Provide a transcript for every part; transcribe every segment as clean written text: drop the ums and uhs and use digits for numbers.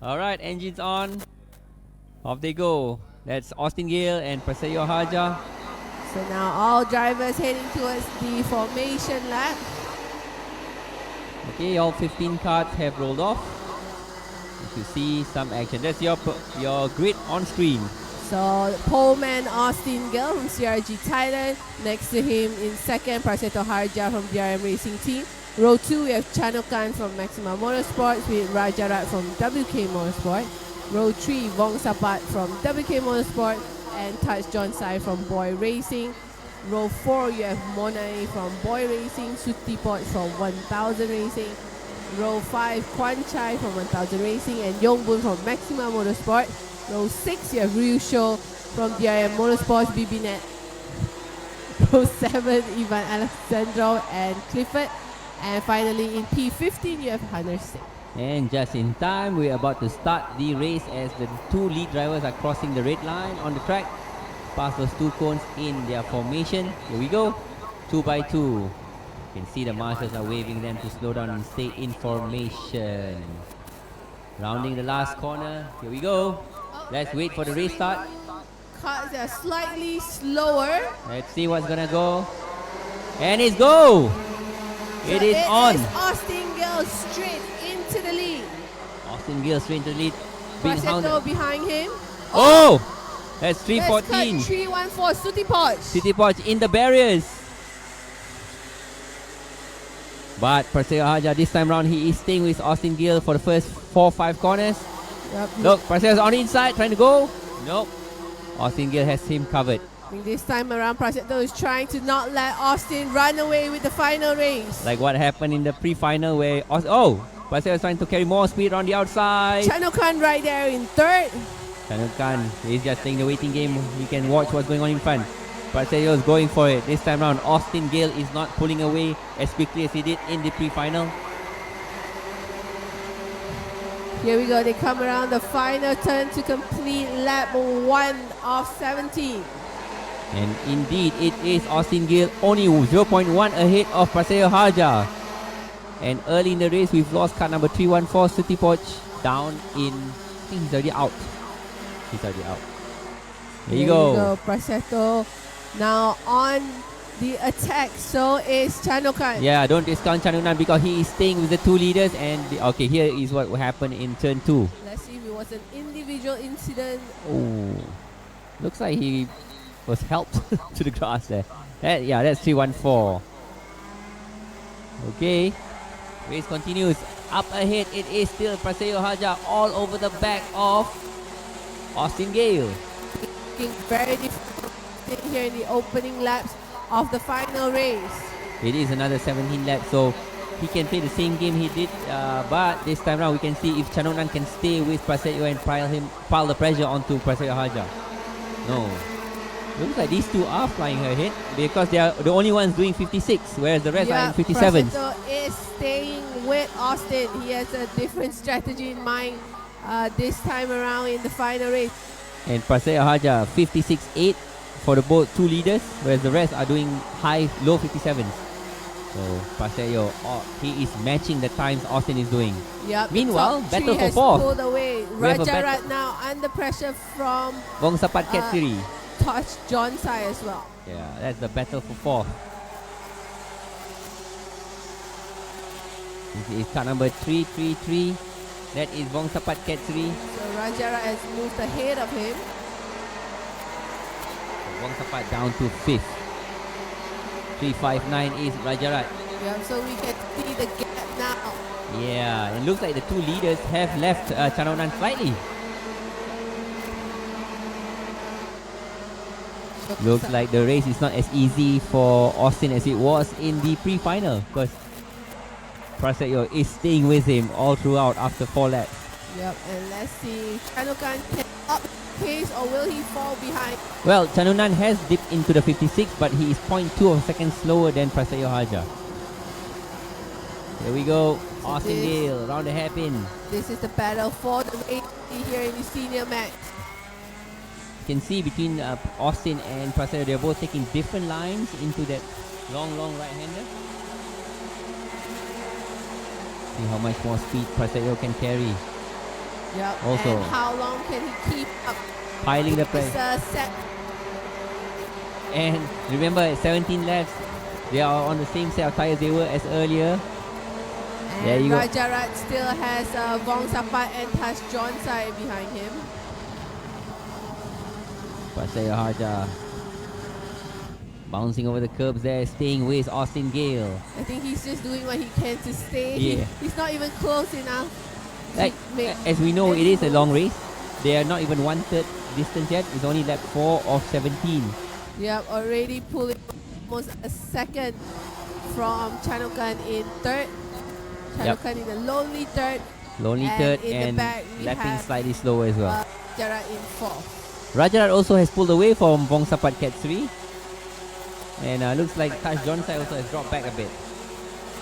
Alright, engines on. Off they go. That's Austin Gale and Prasetyo Haja. So now all drivers heading towards the formation lap. Okay, all 15 cards have rolled off. You can see some action. That's your grid on screen. So poleman Austin Gill from CRG Thailand. Next to him in second, Prasetyo Harja from DRM Racing Team. Row 2, we have Chanukan from Maxima Motorsports with Rajarat from WK Motorsport. Row 3, Vong Sapat from WK Motorsport and Touch John Sai from Boy Racing. Row 4, you have Monai from Boy Racing, Sutipot from 1000 Racing. Row 5, Kwan Chai from 1000 Racing and Yongbun from Maxima Motorsport. Row 6, you have Ryu Sho from DRM Motorsports, Bibinet. Row 7, Ivan Alessandro and Clifford. And finally in P15, you have Hunter Singh. And just in time, we're about to start the race as the two lead drivers are crossing the red line on the track. Past those two cones in their formation. Here we go. 2 by 2. You can see the marshals are waving them to slow down and stay in formation. Rounding the last corner. Here we go. Let's wait for the race start. Cars are slightly slower. Let's see what's gonna go. And it's go! It is on. Austin Gill straight into the lead. Austin Gill straight into the lead. Prasetyo behind him. Oh! That's 314. 314, Sutipot. Sutipot in the barriers. But Prasetyo Haja this time round, he is staying with Austin Gill for the first 4-5 corners. Yep. Look, Prasetyo's on the inside trying to go. Nope. Austin Gill has him covered. I think this time around, Prasetyo is trying to not let Austin run away with the final race. Like what happened in the pre-final where Prasetyo is trying to carry more speed on the outside. Chanukan right there in third. Chanukan is just playing the waiting game. You can watch what's going on in front. Prasetyo is going for it. This time around, Austin Gale is not pulling away as quickly as he did in the pre-final. Here we go. They come around the final turn to complete lap 1 of 17. And indeed, it is Austin Gale only 0.1 ahead of Prasetyo Haja. And early in the race, we've lost car number 314, Sutipoch, down in... I think he's already out. He's already out. There you go. Prasetyo now on the attack. So is Chanukan. Yeah, don't discount Chanukan because he is staying with the two leaders. And okay, here is what happened in turn 2. Let's see if it was an individual incident. Oh, looks like he was helped to the grass there. That's 314. Okay, race continues. Up ahead, it is still Prasetyo Haja all over the back of Austin Gale. Looking very difficult here in the opening laps of the final race. It is another 17 laps, so he can play the same game he did, but this time around we can see if Chanukan can stay with Prasetyo and pile the pressure onto Prasetyo Haja. No. Looks like these two are flying ahead because they are the only ones doing 56, whereas the rest are in 57s. Prasetyo is staying with Austin. He has a different strategy in mind this time around in the final race. And Prasetyo Haja 56.8 for the both two leaders, whereas the rest are doing low 57s. So Prasetyo, he is matching the times Austin is doing. Yep. Meanwhile, battle for 4th. Pulled away. Rajarat now under pressure from Vong Sapat Cat 3. Touch John Sai as well. Yeah, that's the battle for 4th. This is car number 333. That is Vong Sapat Cat 3. So Rajarat has moved ahead of him. Vong Sapat down to 5th. 359 is Rajarat. Yeah, so we can see the gap now. Yeah, it looks like the two leaders have left Chanukan slightly. Looks like the race is not as easy for Austin as it was in the pre-final because Prasetyo is staying with him all throughout after 4 laps. Yep, and let's see, Chanukan can up pace or will he fall behind? Well, Chanukan has dipped into the 56, but he is 0.2 of a second slower than Prasetyo Haja. Here we go, so Austin Gale, round the hairpin. This is the battle for the race here in the senior match. You can see between Austin and Prasetyo, they're both taking different lines into that long right-hander. See how much more speed Prasetyo can carry. Yep. Also. And how long can he keep up Piling the this press. set? And remember, at 17 laps, they are on the same set of tires they were as earlier. There And you go. Rajarat still has Vong Sapat and Tash Jonsai behind him. Pasaya Harja bouncing over the curbs there, staying with Austin Gale. I think he's just doing what he can to stay. Yeah. He's not even close enough. Like, make as we know, it any is a moves. long race. They are not even 1/3 distance yet. It's only lap 4 of 17. Yep, already pulling almost a second from Chanukan in third. Chanukan in a lonely third. Lonely And third in the and back we lapping have, slightly slower as well. Jarat in fourth. Rajarat also has pulled away from Vong Sapat Cat 3. And looks like Tash Jonsai also has dropped back a bit.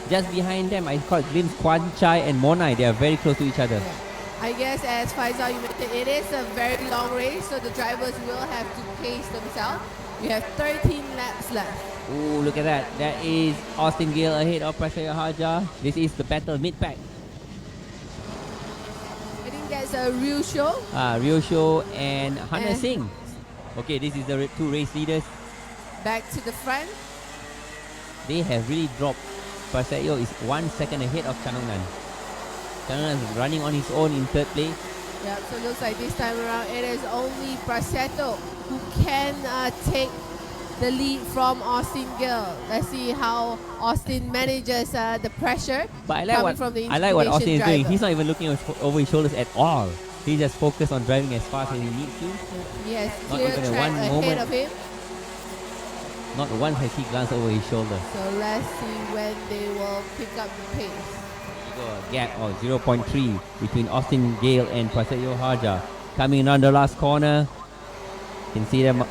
Just behind them, I caught glimpse Kwan Chai and Monai. They are very close to each other. Yeah. I guess as Faisal you mentioned, it is a very long race, so the drivers will have to pace themselves. We have 13 laps left. Ooh, look at that. That is Austin Gale ahead of Pasaya Harja. This is the battle mid-pack. I think that's a real show. Rio Show and Hana And- Singh. Okay, this is the two race leaders. Back to the front. They have really dropped. Paseo is 1 second ahead of Chanongnan. Chanongnan is running on his own in third place. Yeah, so it looks like this time around it is only Prasetto who can take the lead from Austin Gill. Let's see how Austin manages the pressure But I like coming what from the I like what Austin is driver. doing. He's not even looking over his shoulders at all. He just focused on driving as fast as he needs to. He has Not clear even a track one ahead moment. of him. Not once has he glanced over his shoulder. So let's see when they will pick up the pace. A gap of 0.3 between Austin Gale and Paseo Harja. Coming around the last corner. You can see them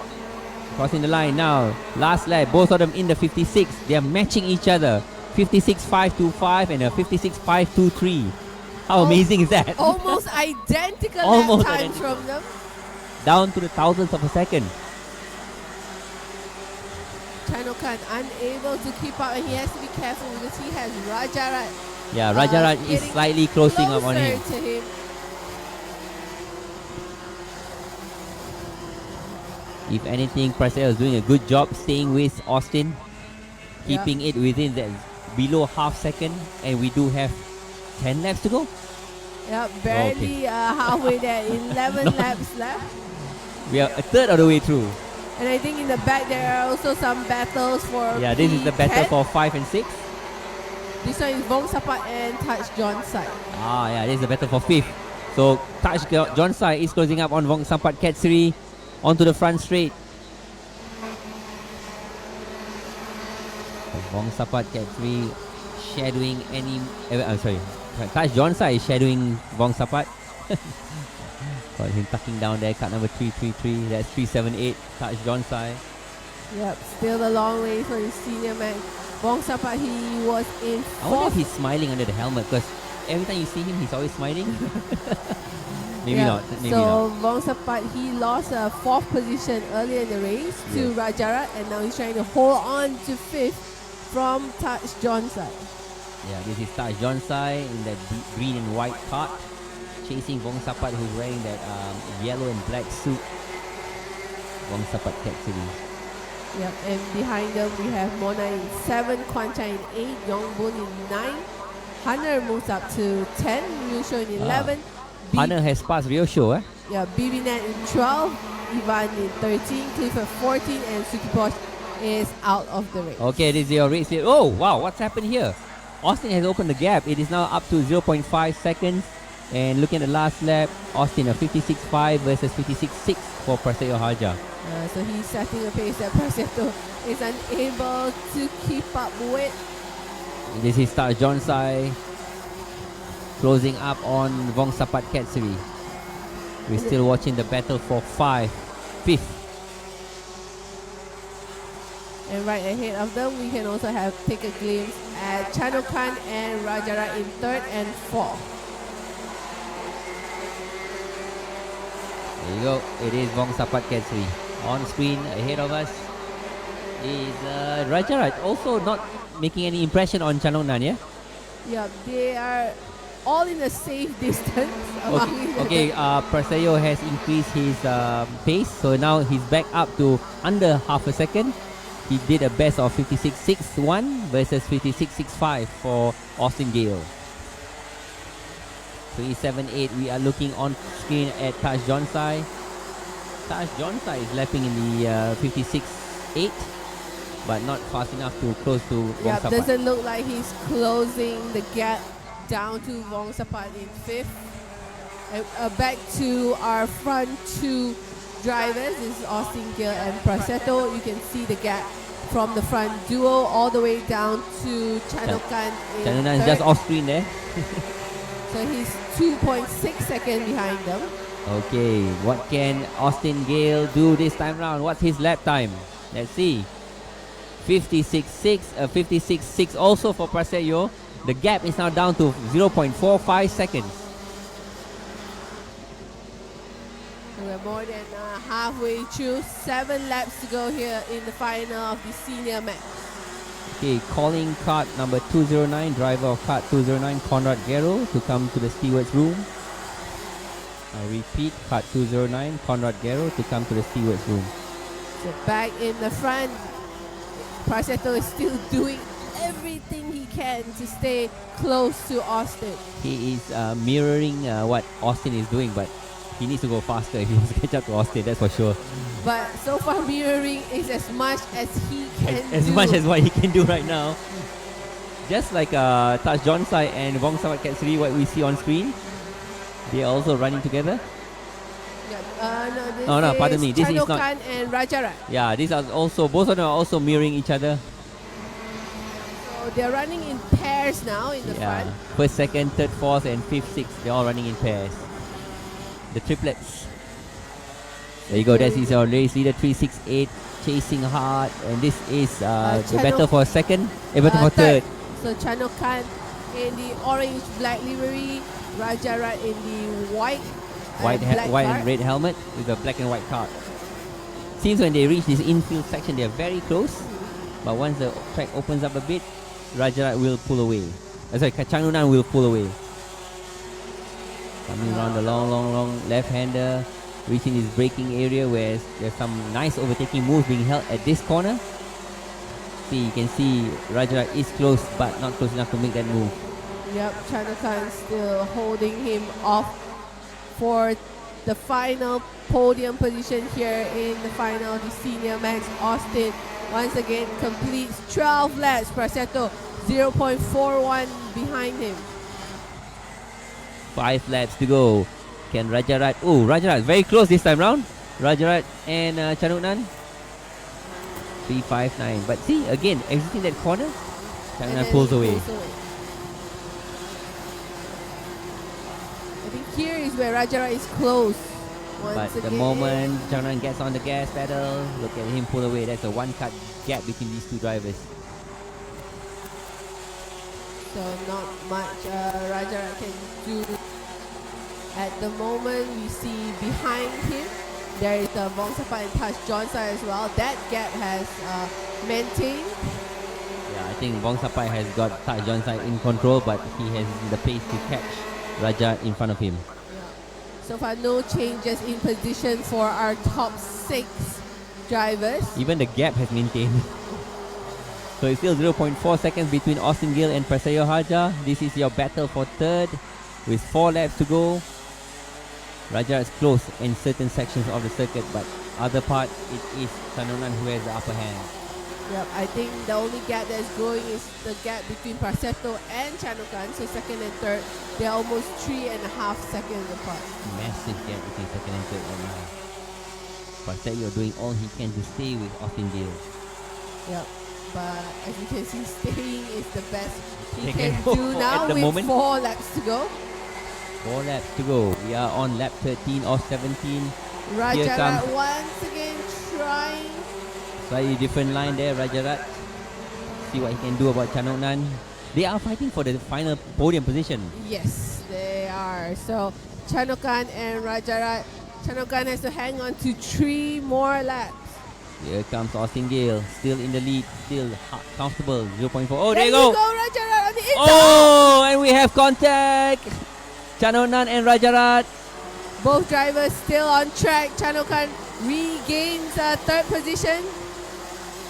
crossing the line now. Last lap, both of them in the 56. They are matching each other. 56.525 and a 56.523. How amazing is that? Almost identical Almost lap times identical. from them. Down to the thousandth of a second. Chanokan unable to keep up, and he has to be careful because he has Rajarat. Yeah, Rajarat is getting slightly closing up on him. closer to him. If anything, Paseo is doing a good job staying with Austin. Keeping it within that below half second. And we do have 10 laps to go. Yep, barely halfway there. 11 No. laps left. We are a third of the way through. And I think in the back there are also some battles for Yeah, this is the battle P10. for 5 and 6. This one is Vong Sapat and Touch Jonsai. Yeah, this is the battle for 5th. So, Touch Jonsai is closing up on Vong Sampat Katsuri onto the front straight. Vong Sapat Katsuri shadowing any... I'm sorry. Touch Jonsai is shadowing Vong Sapat. Got him tucking down there, cut number 333. That's 378. Touch Jonsai. Yep, still a long way for the senior man. Vong Sapat, he was in I wonder if fourth. he's smiling under the helmet because every time you see him, he's always smiling. Maybe Yeah, not. Maybe so not. Vong Sapat, he lost a fourth position earlier in the race to Rajarat, and now he's trying to hold on to fifth from Touch Jonsai. Yeah, this is Taj Jonsai in that green and white cart, chasing Vong Sapat, who's wearing that yellow and black suit. Vong Sapat Katsuri. Yep, and behind them we have Mona in 7, Kwancha in 8, Yongbun in 9, Hunter moves up to 10, Ryusho in 11, Hana has passed Rio Show, eh? yeah, Bibinet in 12, Ivan in 13, Clifford 14, and Sukiposh is out of the race. Okay, this is your race here. Oh, wow, what's happened here? Austin has opened the gap. It is now up to 0.5 seconds. And looking at the last lap, Austin a 56.5 versus 56.6 for Paseo Harja. So he's setting a pace that Prasetto is unable to keep up with. This is Taj Jonsai closing up on Vong Sapat Katsuri. We're still watching the battle for 5th. And right ahead of them, we can also take a glimpse at Chanokan and Rajarat in 3rd and 4th. There you go. It is Vong Sapat Katsuri. On screen ahead of us is Rajarat. Also not making any impression on Chanongnan, yeah? Yeah, they are all in a safe distance. Okay, Perseo has increased his pace, so now he's back up to under half a second. He did a best of 56.61 versus 56.65 for Austin Gale. 3.78, we are looking on screen at Taj Jonsai. Taj Jonsai is lapping in the 56.8, but not fast enough to close to Yeah, Vongsapat. doesn't look like he's closing the gap down to Vongsapat in 5th. And, back to our front two drivers. This is Austin Gill and Prasetto. You can see the gap from the front duo all the way down to Chanukan. Chanukan is just off screen there. So he's 2.6 seconds behind them. Okay, what can Austin Gale do this time round? What's his lap time? Let's see. 56.6, 56.6 also for Prasetto. The gap is now down to 0.45 seconds. We're more than halfway through. 7 laps to go here in the final of the senior match. Okay, calling cart number 209, driver of cart 209, Conrad Guerrero, to come to the steward's room. I repeat, cart 209, Conrad Guerrero, to come to the steward's room. So back in the front, Prasetto is still doing everything he can to stay close to Austin. He is mirroring what Austin is doing, but he needs to go faster if he wants to catch up to Austin, that's for sure. But so far mirroring is as much as he can As do. much as what he can do right now. Just like Taj Jonsai and Vongsapat Katsuri, what we see on screen, they are also running together. No, pardon me, this is not. Chanukan and Rajarat. Yeah, these are also, both of them are also mirroring each other. So they're running in pairs now in the front. First, second, third, fourth, and fifth, sixth, they're all running in pairs. The triplets. There you go, that is our race leader, 368, chasing hard, and this is the battle for second, battle for third. So Chanukan in the orange black livery, Rajarat in the white White and red helmet with a black and white card. Seems when they reach this infield section, they are very close, but once the track opens up a bit, Rajarat will pull away. Chanunan will pull away. Coming around the long left-hander, reaching this braking area where there's some nice overtaking moves being held at this corner. See, you can see Rajarat is close, but not close enough to make that move. Yep, Chanukan still holding him off for the final podium position here in the final of the senior match. Austin once again completes 12 laps. Prasetto 0.41 behind him. 5 laps to go. Can Rajarat... Oh, Rajarat very close this time round. Rajarat and Chanunan. 3.59. But see, again, exiting that corner, Chanunan pulls away. I think here is where Rajarat is close. But the moment Chanunan gets on the gas pedal, look at him pull away. That's a one-cut gap between these two drivers. So not much Rajarat can do. At the moment, we see behind him, there is the Vongsapat and Taj Jonsai as well. That gap has maintained. Yeah, I think Vongsapat has got Taj Jonsai in control, but he has the pace to catch Rajarat in front of him. Yeah. So far, no changes in position for our top 6 drivers. Even the gap has maintained. So it's still 0.4 seconds between Austin Gill and Perseo Harja. This is your battle for third with 4 laps to go. Rajarat is close in certain sections of the circuit, but other part it is Chanunan who has the upper hand. Yep, I think the only gap that's growing is the gap between Prasetto and Chanukan. So second and third, they're almost 3.5 seconds apart. Massive gap between second and third right now. Prasetto doing all he can to stay with Austin Gill. Yep, but as you can see, staying is the best he They can can do go now at the with moment. 4 laps to go. 4 laps to go. We are on lap 13 or 17. Rajarat once again trying. Slightly different line there, Rajarat. See what he can do about Chanunan. They are fighting for the final podium position. Yes, they are. So Chanukan and Rajarat. Chanukan has to hang on to 3 more laps. Here comes Austin Gale, still in the lead, still comfortable, 0.4. Oh, There there you go, go! Rajarat on the Oh, and we have contact. Chanonan and Rajarat. Both drivers still on track. Chanokan regains third position.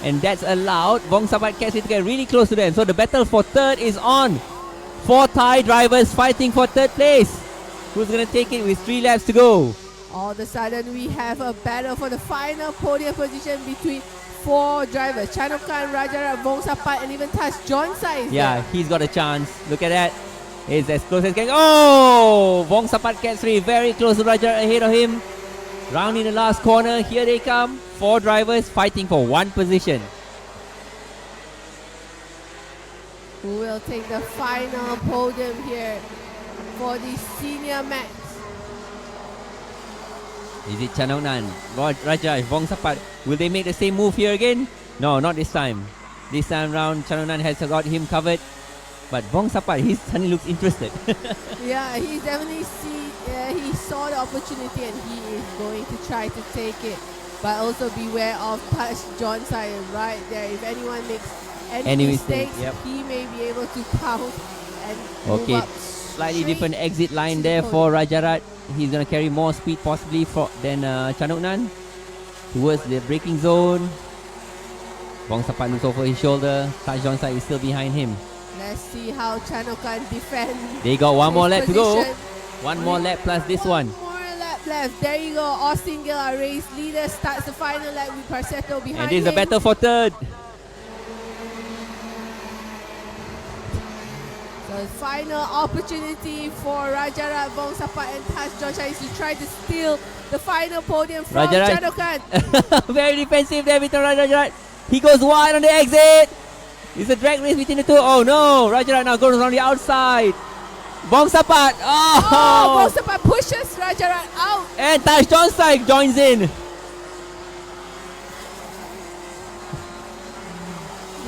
And that's allowed Vongsapat Catri to get really close to them. So the battle for third is on. 4 Thai drivers fighting for third place. Who's going to take it with 3 laps to go? All of a sudden, we have a battle for the final podium position between 4 drivers. Chanokan, Rajarat, Vongsapat, and even Tash Jonsai. Yeah, he's got a chance. Look at that. It's as close as can. Oh! Vongsapat Catri very close to Rajarat ahead of him. Round in the last corner. Here they come. 4 drivers fighting for 1 position. Who will take the final podium here for the senior max? Is it Chanonan, Rajaj, Vongsapat? Will they make the same move here again? No, not this time. This time round, Chanonan has got him covered. But Vongsapat, he suddenly looks interested. Yeah, he definitely he saw the opportunity and he is going to try to take it. But also beware of Touch Jonsai right there. If anyone makes any mistakes, yep. he may be able to pounce and move Okay, up slightly straight different exit line there for Rajarat. He's going to carry more speed possibly than Chanuknan towards the braking zone. Vongsapat looks over his shoulder. Taj Jonsai is still behind him. Let's see how Chanokan defend. They got one more lap to go. position. One more lap plus this one. One more lap left. There you go. Austin Gill, our race leader, starts the final lap with Parsetto behind And this is him. a battle for third. So final opportunity for Rajarat, Vongsapat and Taj Jonsai to try to steal the final podium from Rajarat. Chanokan. Very defensive there with Rajarat. He goes wide on the exit. It's a drag race between the two. Oh no, Rajarat now goes on the outside. Vongsapat. Oh, Vongsapat pushes Rajarat out. And Taj Jonsai joins in.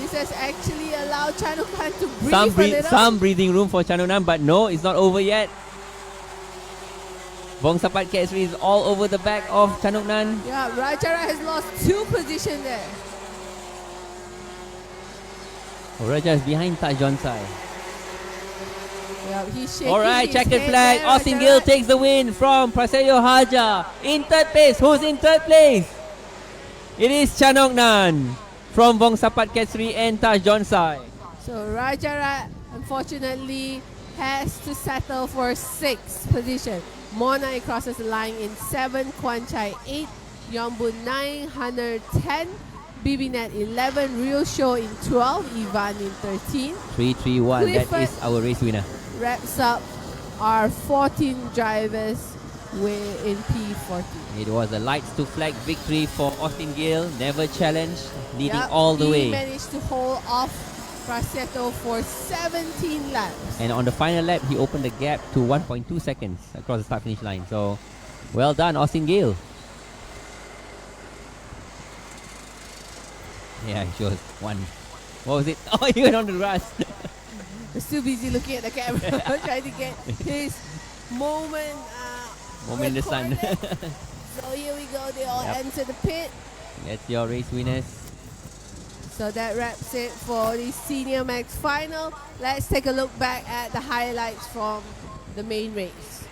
This has actually allowed Chanokan to breathe a little. Some breathing room for Chanunan, but no, it's not over yet. Vongsapat Catri is all over the back of Chanuknan. Yeah, Rajarat has lost 2 positions there. Oh, Raja is behind Taj Jonsai. Yeah, he's shaking Alright, his checkered head flag. there, Austin Rajarat. Gill takes the win from Prasetyo Haja. In third place, who's in third place? It is Chanoknan from Vongsapat Catri and Taj Jonsai. So Rajarat, unfortunately, has to settle for 6th position. Monai crosses the line in 7, Kwan Chai 8, Yombun 9, Hunter 10, BBNet 11, Real Show in 12, Ivan in 13. 3-3-1, that Clifford is our race winner. wraps up our 14 drivers in P14. It was a lights to flag victory for Austin Gill. Never challenged, leading Yep, all the he way. managed to hold off Prasetto for 17 laps. And on the final lap, he opened the gap to 1.2 seconds across the start-finish line. So, well done, Austin Gill. Yeah, he shows one. What was it? Oh, he went on the grass. He's too busy looking at the camera, trying to get his moment. Moment in the sun. recorded. So here we go. They all Yep. enter the pit. That's your race winners. So that wraps it for the Senior Max final. Let's take a look back at the highlights from the main race.